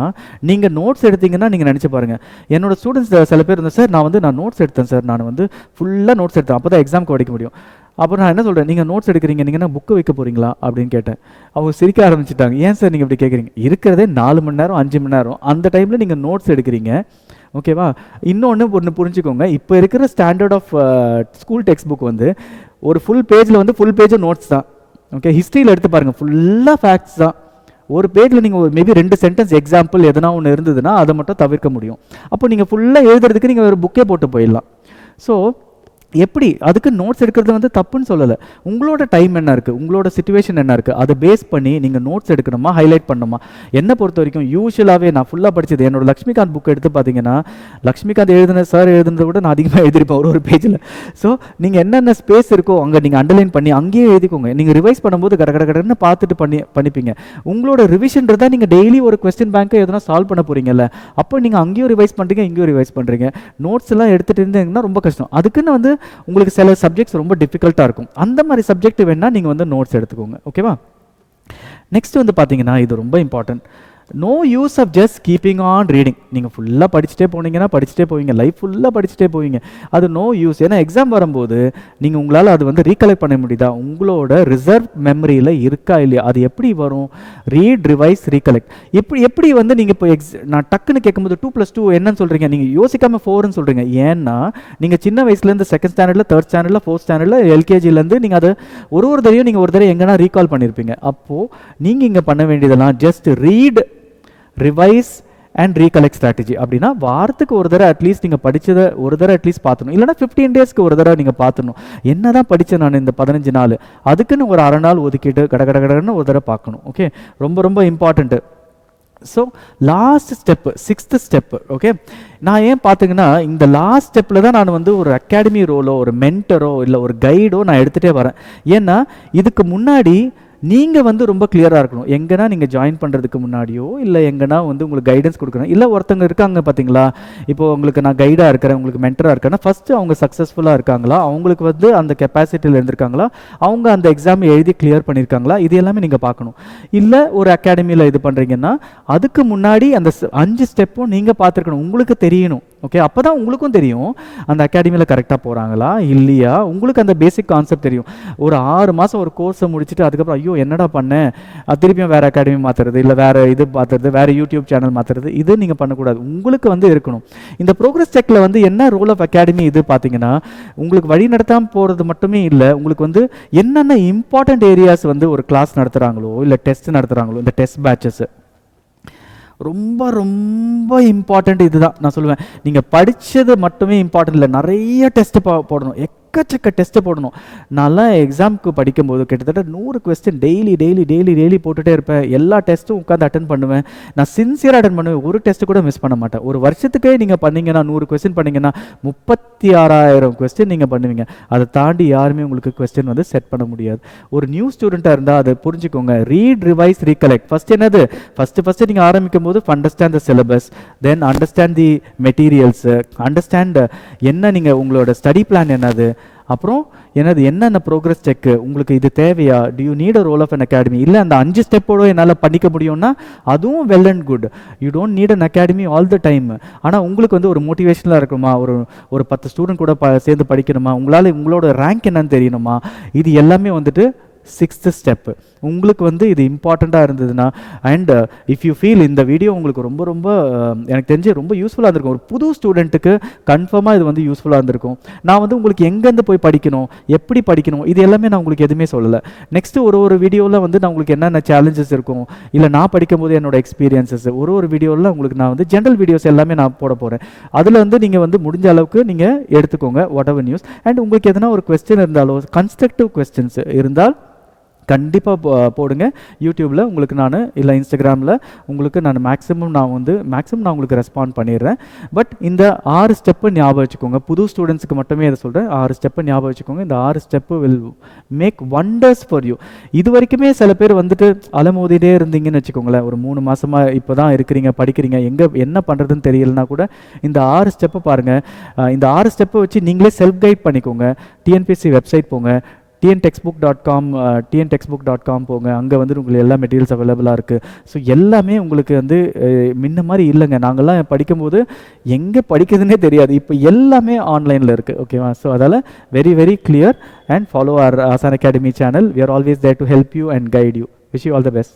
நீங்கள் நோட்ஸ் எடுத்தீங்கன்னா நீங்கள் நினச்சி பாருங்கள். என்னோட ஸ்டூடெண்ட்ஸ் சில பேர் இருந்தால், சார் நான் நோட்ஸ் எடுத்தேன் சார், நான் வந்து ஃபுல்லாக நோட்ஸ் எடுத்தேன், அப்போ தான் எக்ஸாமுக்கு படிக்க முடியும். அப்புறம் நான் என்ன சொல்கிறேன், நீங்கள் நோட்ஸ் எடுக்கிறீங்க, நீங்கள் என்ன புக்கு வைக்க போகிறீங்களா அப்படின்னு கேட்டேன். அவங்க சிரிக்க ஆரம்பிச்சிட்டாங்க. ஏன் சார் நீங்கள் இப்படி கேட்குறீங்க? இருக்கிறதே 4 மணி நேரம் 5 மணி நேரம், அந்த டைமில் நீங்கள் நோட்ஸ் எடுக்கிறீங்க. ஓகேவா? இன்னொன்று புரிஞ்சுக்கோங்க, இப்போ இருக்கிற standard of school text book வந்து ஒரு ஃபுல் பேஜில் வந்து ஃபுல் பேஜும் நோட்ஸ் தான். ஓகே, ஹிஸ்ட்ரியில் எடுத்து பாருங்கள், ஃபுல்லாக ஃபேக்ட்ஸ் தான். ஒரு பேஜில் நீங்கள் மேபி 2 சென்டென்ஸ் எக்ஸாம்பிள் எதனா ஒன்று இருந்ததுன்னா அதை மட்டும் தவிர்க்க முடியும். அப்போ நீங்கள் ஃபுல்லாக எழுதுறதுக்கு நீங்கள் ஒரு புக்கே போட்டு போயிடலாம். ஸோ எப்படி அதுக்கு நோட்ஸ் எடுக்கிறது வந்து தப்புன்னு சொல்லலை. உங்களோட டைம் என்ன இருக்குது, உங்களோட சிச்சுவேஷன் என்ன இருக்குது, அதை பேஸ் பண்ணி நீங்கள் நோட்ஸ் எடுக்கணுமா, ஹைலைட் பண்ணணுமா? என்னை பொறுத்த வரைக்கும் யூஸ்வலாகவே நான் ஃபுல்லாக படித்தது, என்னோட லக்ஷ்மிகாந்த் புக் எடுத்து பார்த்தீங்கன்னா, லக்ஷ்மிகாந்த் சார் எழுதுனதை விட நான் அதிகமாக எழுதிருப்பேன் ஒரு பேஜில். ஸோ நீங்கள் என்னென்ன ஸ்பேஸ் இருக்கோ அங்கே நீங்கள் அண்டர்லைன் பண்ணி அங்கேயே எழுதிக்கோங்க. நீங்கள் ரிவைஸ் பண்ணும்போது கடன்னு பார்த்துட்டு பண்ணிப்பீங்க. உங்களோட ரிவிஷன்றதான் நீங்கள் டெய்லி ஒரு கொஸ்டின் பேங்க்கை எதனா சால்வ் பண்ண போகிறீங்கல்ல, அப்போ நீங்கள் அங்கேயும் ரிவைஸ் பண்ணுறீங்க, இங்கேயும் ரிவைஸ் பண்ணுறீங்க. நோட்ஸ் எல்லாம் எடுத்துகிட்டு இருந்தீங்கன்னா ரொம்ப கஷ்டம். அதுக்குன்னு வந்து உங்களுக்கு சில சப்ஜெக்ட்ஸ் ரொம்ப டிஃபிகல்ட்டாக இருக்கும். அந்த மாதிரி சப்ஜெக்ட் வேணால் நீங்கள் வந்து நோட்ஸ் எடுத்துக்கோங்க. ஓகேவா? நெக்ஸ்ட் வந்து பார்த்தீங்கன்னா, இது ரொம்ப important. No use of just keeping on reading. நீங்கள் ஃபுல்லாக படிச்சுட்டே போனீங்கன்னா படிச்சுட்டே போவீங்க, லைஃப் ஃபுல்லாக படிச்சுட்டே போவீங்க. அது நோ யூஸ். ஏன்னா எக்ஸாம் வரும்போது நீங்கள் உங்களால் அது வந்து ரீகலெக்ட் பண்ண முடியுதா, உங்களோட ரிசர்வ் மெமரியில் இருக்கா இல்லையா, அது எப்படி வரும்? Read, revise, recollect. எப்படி வந்து நீங்கள் இப்போ நான் டக்குன்னு கேட்கும்போது 2+2 என்னன்னு சொல்கிறீங்க, நீங்கள் யோசிக்காமல் 4ன்னு சொல்கிறீங்க. ஏன்னா நீங்கள் சின்ன வயசுலேருந்து 2nd ஸ்டாண்டர்டில் 3rd ஸ்டாண்டர்டில் 4th ஸ்டாண்டர்டில் LKGலேருந்து நீங்கள் அதை ஒரு தடவையும் நீங்கள் ஒரு தடவை எங்கன்னா ரீகால் பண்ணியிருப்பீங்க. அப்போது நீங்கள் இங்கே பண்ண வேண்டியதெல்லாம் just read, revise and recollect strategy. அப்படின்னா வாரத்துக்கு ஒரு தடவை அட்லீஸ்ட் நீங்கள் படித்ததை ஒரு தடவை அட்லீஸ்ட் பார்த்துணும், இல்லைனா 15 டேஸ்க்கு ஒரு தடவை நீங்கள் பார்த்துணும். என்ன தான் படித்தேன் நான் இந்த 15 நாள், அதுக்குன்னு ஒரு அரை நாள் ஒதுக்கிட்டு கடன்னு ஒரு தடவை பார்க்கணும். ஓகே, ரொம்ப ரொம்ப important. So last step, 6th step. Okay, நான் ஏன் பார்த்தீங்கன்னா இந்த லாஸ்ட் ஸ்டெப்பில் தான் நான் வந்து ஒரு அகாடமி ரோலோ ஒரு மென்டரோ இல்லை ஒரு கைடோ நான் எடுத்துகிட்டே வரேன். ஏன்னா இதுக்கு முன்னாடி நீங்கள் வந்து ரொம்ப கிளியராக இருக்கணும். எங்கன்னா நீங்கள் ஜாயின் பண்ணுறதுக்கு முன்னாடியோ இல்லை எங்கன்னா வந்து உங்களுக்கு கைடன்ஸ் கொடுக்கணும். இல்லை ஒருத்தவங்க இருக்காங்க பார்த்தீங்களா, இப்போது உங்களுக்கு நான் கைடாக இருக்கிறேன், உங்களுக்கு மென்டராக இருக்கேன்னா ஃபஸ்ட்டு அவங்க சக்ஸஸ்ஃபுல்லாக இருக்காங்களா, அவங்களுக்கு வந்து அந்த கெப்பாசிட்டியில் இருந்திருக்காங்களா, அவங்க அந்த எக்ஸாம் எழுதி கிளியர் பண்ணியிருக்காங்களா, இது எல்லாமே நீங்கள் பார்க்கணும். இல்லை ஒரு அகாடமியில் இது பண்ணுறீங்கன்னா அதுக்கு முன்னாடி அந்த 5 ஸ்டெப்பும் நீங்கள் பார்த்துருக்கணும், உங்களுக்கு தெரியணும். ஓகே, அப்போ தான் உங்களுக்கும் தெரியும் அந்த அகாடமியில் கரெக்டாக போகிறாங்களா இல்லையா, உங்களுக்கு அந்த பேசிக் கான்செப்ட் தெரியும். ஒரு 6 மாதம் ஒரு கோர்ஸை முடிச்சுட்டு அதுக்கப்புறம் ஐயோ என்னடா பண்ணேன், திருப்பியும் வேறு அகாடமி மாற்றுறது, இல்லை வேறு இது மாற்றுறது, வேறு யூடியூப் சேனல் மாற்றுறது, இது நீங்கள் பண்ணக்கூடாது. உங்களுக்கு வந்து இருக்கணும். இந்த ப்ரோக்ரஸ் செக்கில் வந்து என்ன ரோல் ஆஃப் அகாடமி இது பார்த்தீங்கன்னா, உங்களுக்கு வழி நடத்தாமல் போகிறது மட்டுமே இல்லை, உங்களுக்கு வந்து என்னென்ன இம்பார்ட்டண்ட் ஏரியாஸ் வந்து ஒரு கிளாஸ் நடத்துகிறாங்களோ இல்லை டெஸ்ட் நடத்துகிறாங்களோ, இந்த டெஸ்ட் பேட்சஸ் ரொம்ப ரொம்ப இம்பார்ட்டண்ட். இதுதான் நான் சொல்லுவேன், நீங்கள் படித்தது மட்டுமே இம்பார்ட்டன்ட் இல்லை, நிறைய டெஸ்ட்டு போடணும், எக்கச்சக்க டெஸ்ட்டு போடணும். நான்லாம் எக்ஸாமுக்கு படிக்கும்போது கிட்டத்தட்ட 100 கொஸ்டின் டெய்லி போட்டுகிட்டே இருப்பேன். எல்லா டெஸ்ட்டும் உட்காந்து அட்டன் பண்ணுவேன். நான் சின்சியராக அட்டன் பண்ணுவேன், ஒரு டெஸ்ட்டு கூட மிஸ் பண்ண மாட்டேன். ஒரு வருஷத்துக்கே நீங்கள் பண்ணிங்கன்னா 100 கொஸ்டின் பண்ணிங்கன்னா 36,000 கொஸ்டின் நீங்கள் பண்ணுவீங்க. அதை தாண்டி யாருமே உங்களுக்கு கொஸ்டின் வந்து செட் பண்ண முடியாது. ஒரு நியூ ஸ்டூடெண்ட்டாக இருந்தால் அதை புரிஞ்சுக்கோங்க. Read, revise, recollect. ஃபஸ்ட் என்னது, ஃபஸ்ட்டு நீங்கள் ஆரம்பிக்கும் போது understand the syllabus, then understand the materials, understand என்ன நீங்கள் உங்களோட ஸ்டடி பிளான் என்னது, அப்புறம் என்னென்ன ப்ரோக்ரஸ் செக்கு உங்களுக்கு இது தேவையா, do you need a role of an academy, இல்லை அந்த 5 ஸ்டெப்போட என்னால் பண்ணிக்க முடியும்னா அதுவும் well and good. You don't need an academy all the time. ஆனால் உங்களுக்கு வந்து ஒரு மோட்டிவேஷனாக இருக்குமா, ஒரு 10 ஸ்டூடெண்ட் கூட சேர்ந்து படிக்கணுமா, உங்களோட ரேங்க் என்னன்னு தெரியணுமா, இது எல்லாமே வந்துட்டு 6th ஸ்டெப்பு. உங்களுக்கு வந்து இது இம்பார்ட்டண்ட்டாக இருந்ததுன்னா, அண்ட் இஃப் யூ ஃபீல் இந்த வீடியோ உங்களுக்கு ரொம்ப ரொம்ப எனக்கு தெரிஞ்சு ரொம்ப யூஸ்ஃபுல்லாக இருந்திருக்கும். ஒரு புது ஸ்டூடெண்ட்டுக்கு கன்ஃபார்மாக இது வந்து யூஸ்ஃபுல்லாக இருந்திருக்கும். நான் வந்து உங்களுக்கு எங்கேருந்து போய் படிக்கணும், எப்படி படிக்கணும், இது எல்லாமே நான் உங்களுக்கு எதுவுமே சொல்லலை. நெக்ஸ்ட்டு ஒரு வீடியோவில் வந்து நான் உங்களுக்கு என்னென்ன சேலஞ்சஸ் இருக்கும், இல்லை நான் படிக்கும்போது என்னோட எக்ஸ்பீரியன்ஸஸ் ஒரு வீடியோவில் உங்களுக்கு நான் வந்து ஜென்ரல் வீடியோஸ் எல்லாமே நான் போட போகிறேன். அதில் வந்து நீங்கள் வந்து முடிஞ்ச அளவுக்கு நீங்கள் எடுத்துக்கோங்க வாட் எவர் நியூஸ். அண்ட் உங்களுக்கு எதனா ஒரு கொஸ்டின் இருந்தாலோ கன்ஸ்ட்ரக்டிவ் கொஸ்டின்ஸ் இருந்தால் கண்டிப்பாக போடுங்க யூடியூப்பில். உங்களுக்கு நான் இல்லை இன்ஸ்டாகிராமில் உங்களுக்கு நான் மேக்ஸிமம் நான் உங்களுக்கு ரெஸ்பாண்ட் பண்ணிடுறேன். பட் இந்த 6 ஸ்டெப்பு ஞாபகம் வச்சுக்கோங்க. புது ஸ்டூடெண்ட்ஸுக்கு மட்டுமே இதை சொல்கிறேன். 6 ஸ்டெப்பு ஞாபகம் வச்சுக்கோங்க. இந்த 6 step will make wonders for you. இது வரைக்குமே சில பேர் வந்துட்டு அலமோதிட்டே இருந்தீங்கன்னு வச்சுக்கோங்களேன். ஒரு 3 மாதமாக இப்போ தான் இருக்கிறீங்க, படிக்கிறீங்க, என்ன பண்ணுறதுன்னு தெரியலனா கூட இந்த 6 ஸ்டெப்பை பாருங்கள். இந்த 6 ஸ்டெப்பை வச்சு நீங்களே செல்ஃப் கைட் பண்ணிக்கோங்க. டிஎன்பிஎஸ்சி வெப்சைட் போங்க, tntextbook.com tntextbook.com போங்க, அங்கே வந்து உங்களுக்கு எல்லா மெட்டீரியல்ஸ் அவைலபிளாக இருக்குது. ஸோ எல்லாமே உங்களுக்கு வந்து முன்ன மாதிரி இல்லைங்க. நாங்கள்லாம் படிக்கும்போது எங்கே படிக்கிறதுனே தெரியாது, இப்போ எல்லாமே ஆன்லைனில் இருக்குது. ஓகேவா? ஸோ அதால் very very clear and follow our Asan Academy channel. We are always there to help you and guide you. Wish you all the best.